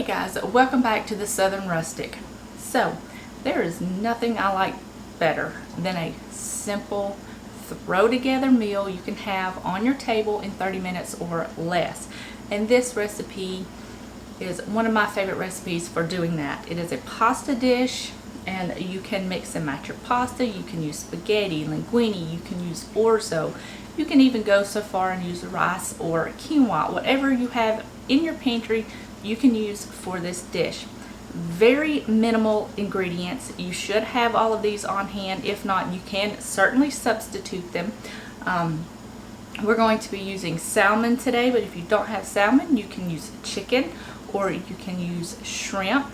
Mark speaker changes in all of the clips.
Speaker 1: guys, welcome back to the Southern Rustic. So there is nothing I like better than a simple throw together meal you can have on your table in 30 minutes or less. And this recipe is one of my favorite recipes for doing that. It is a pasta dish, and you can mix and match your pasta. You can use spaghetti, linguine, you can use orzo. You can even go so far and use rice or quinoa. Whatever you have in your pantry, you can use for this dish. Very minimal ingredients. You should have all of these on hand. If not, you can certainly substitute them. We're going to be using salmon today, but if you don't have salmon, you can use chicken or you can use shrimp,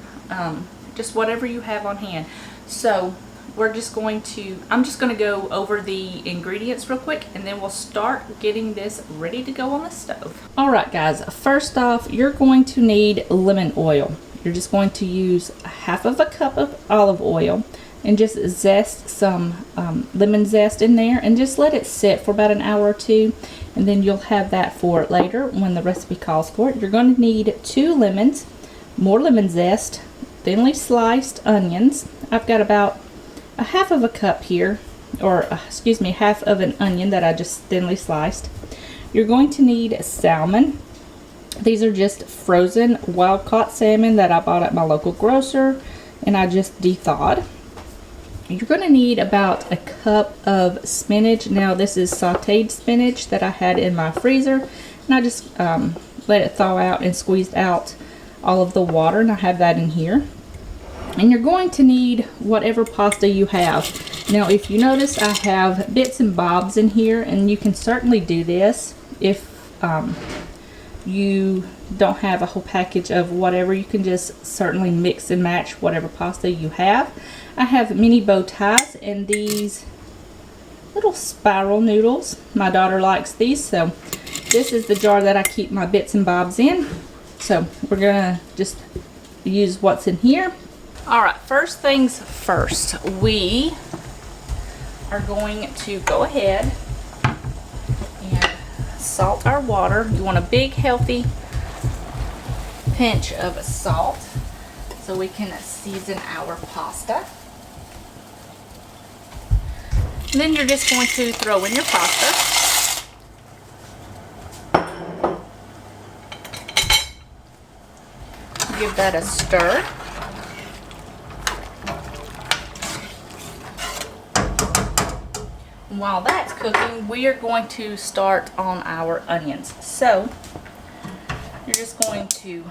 Speaker 1: just whatever you have on hand. So I'm just going to go over the ingredients real quick, and then we'll start getting this ready to go on the stove. Alright guys, first off, you're going to need lemon oil. You're just going to use half of a cup of olive oil and just zest some lemon zest in there, and just let it sit for about an hour or two, and then you'll have that for later when the recipe calls for it. You're going to need 2 lemons, more lemon zest, thinly sliced onions. I've got about a half of a cup here, or excuse me, half of an onion that I just thinly sliced. You're going to need salmon. These are just frozen wild caught salmon that I bought at my local grocer, and I just de-thawed. You're going to need about a cup of spinach. Now this is sauteed spinach that I had in my freezer, and I just let it thaw out and squeezed out all of the water, and I have that in here. And you're going to need whatever pasta you have. Now if you notice, I have bits and bobs in here, and you can certainly do this if you don't have a whole package of whatever. You can just certainly mix and match whatever pasta you have. I have mini bow ties and these little spiral noodles. My daughter likes these, so this is the jar that I keep my bits and bobs in. So we're gonna just use what's in here. Alright, first things first, we are going to go ahead and salt our water. You want a big healthy pinch of salt so we can season our pasta. And then you're just going to throw in your pasta. Give that a stir. While that's cooking, we are going to start on our onions. So you're just going to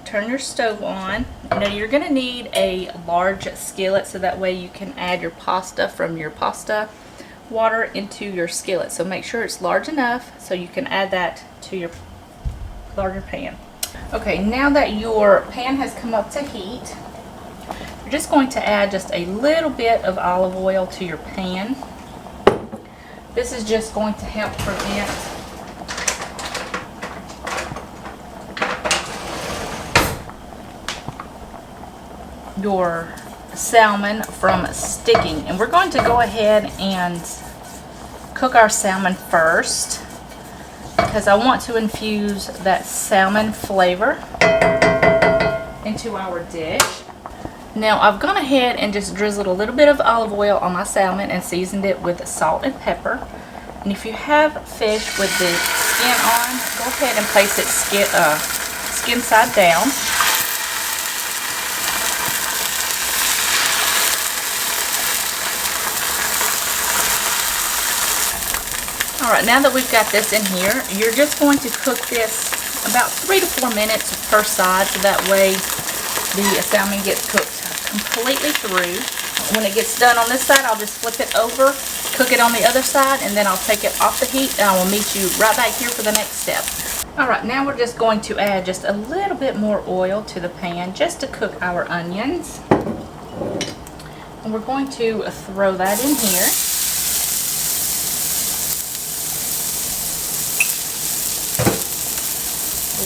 Speaker 1: turn your stove on. Now you're going to need a large skillet, so that way you can add your pasta from your pasta water into your skillet. So make sure it's large enough so you can add that to your larger pan. Okay, now that your pan has come up to heat, you're just going to add just a little bit of olive oil to your pan. This is just going to help prevent your salmon from sticking. And we're going to go ahead and cook our salmon first, because I want to infuse that salmon flavor into our dish. Now I've gone ahead and just drizzled a little bit of olive oil on my salmon and seasoned it with salt and pepper. And if you have fish with the skin on, go ahead and place it skin side down. Alright, now that we've got this in here, you're just going to cook this about 3 to 4 minutes per side, so that way the salmon gets cooked completely through. When it gets done on this side, I'll just flip it over, cook it on the other side, and then I'll take it off the heat, and I will meet you right back here for the next step. Alright, now we're just going to add just a little bit more oil to the pan just to cook our onions. And we're going to throw that in here.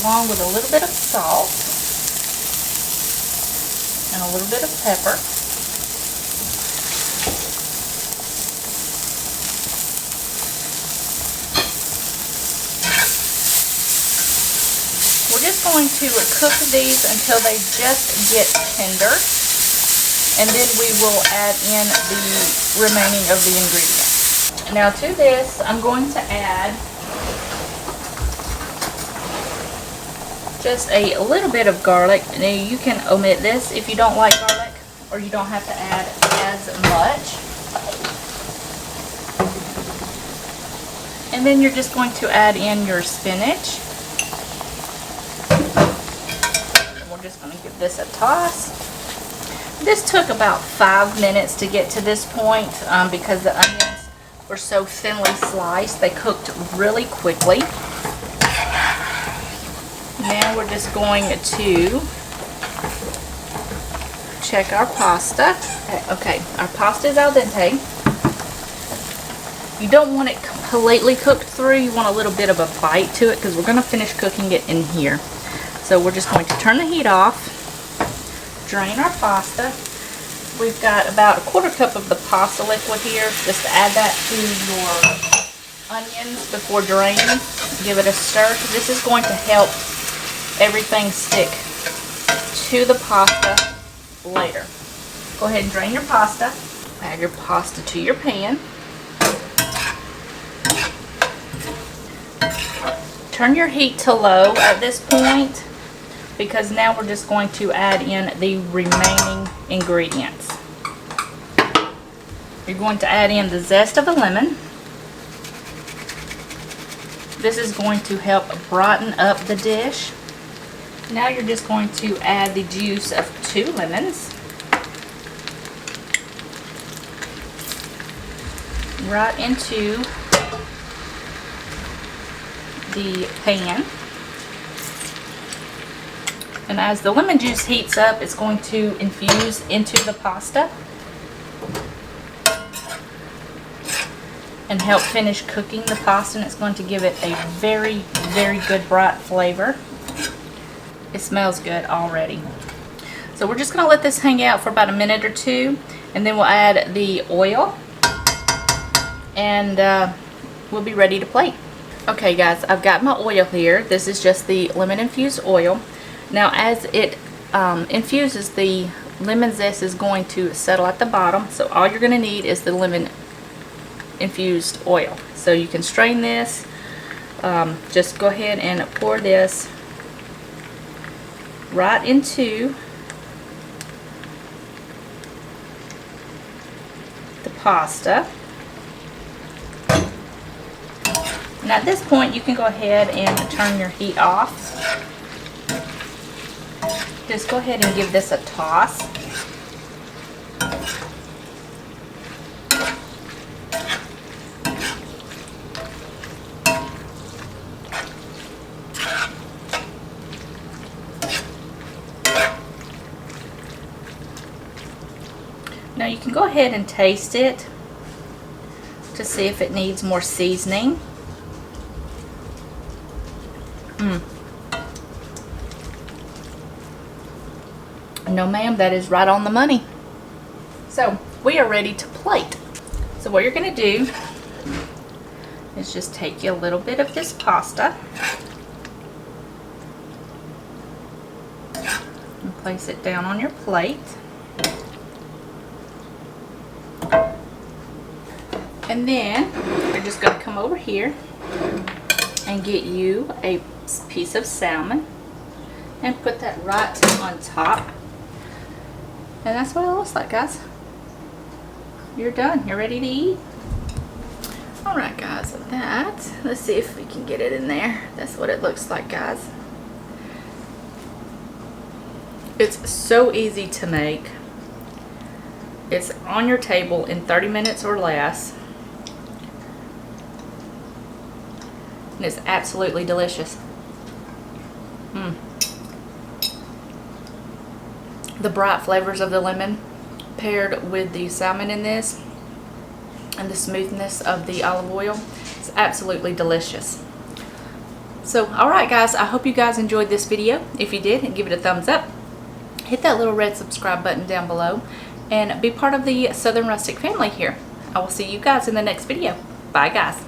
Speaker 1: Along with a little bit of salt and a little bit of pepper. going to cook these until they just get tender, and then we will add in the remaining of the ingredients. Now to this, I'm going to add just a little bit of garlic. Now you can omit this if you don't like garlic, or you don't have to add as much. And then you're just going to add in your spinach. And we're just going to give this a toss. This took about 5 minutes to get to this point because the onions were so thinly sliced. They cooked really quickly. Now we're just going to check our pasta. Okay, our pasta is al dente. You don't want it completely cooked through. You want a little bit of a bite to it because we're going to finish cooking it in here. So we're just going to turn the heat off, drain our pasta. We've got about a 1/4 cup of the pasta liquid here. Just add that to your onions before draining. Give it a stir. This is going to help everything stick to the pasta later. Go ahead and drain your pasta. Add your pasta to your pan. Turn your heat to low at this point because now we're just going to add in the remaining ingredients. You're going to add in the zest of a lemon. This is going to help brighten up the dish. Now you're just going to add the juice of 2 lemons. Right into the pan. And as the lemon juice heats up, it's going to infuse into the pasta and help finish cooking the pasta, and it's going to give it a very, very good bright flavor. It smells good already. So we're just going to let this hang out for about a minute or 2, and then we'll add the oil, and we'll be ready to plate. Okay guys, I've got my oil here. This is just the lemon infused oil. Now as it infuses, the lemon zest is going to settle at the bottom, so all you're going to need is the lemon infused oil. So you can strain this. Just go ahead and pour this right into the pasta. And at this point you can go ahead and turn your heat off. Just go ahead and give this a toss. Now you can go ahead and taste it to see if it needs more seasoning. No ma'am, that is right on the money. So we are ready to plate. So what you're going to do is just take you a little bit of this pasta and place it down on your plate. And then you're just going to come over here and get you a piece of salmon and put that right on top. And that's what it looks like, guys. You're done. You're ready to eat. Alright guys, let's see if we can get it in there. That's what it looks like, guys. It's so easy to make. It's on your table in 30 minutes or less. And it's absolutely delicious. The bright flavors of the lemon paired with the salmon in this and the smoothness of the olive oil, it's absolutely delicious. So alright guys, I hope you guys enjoyed this video. If you did, give it a thumbs up. Hit that little red subscribe button down below and be part of the Southern Rustic family here. I will see you guys in the next video. Bye guys.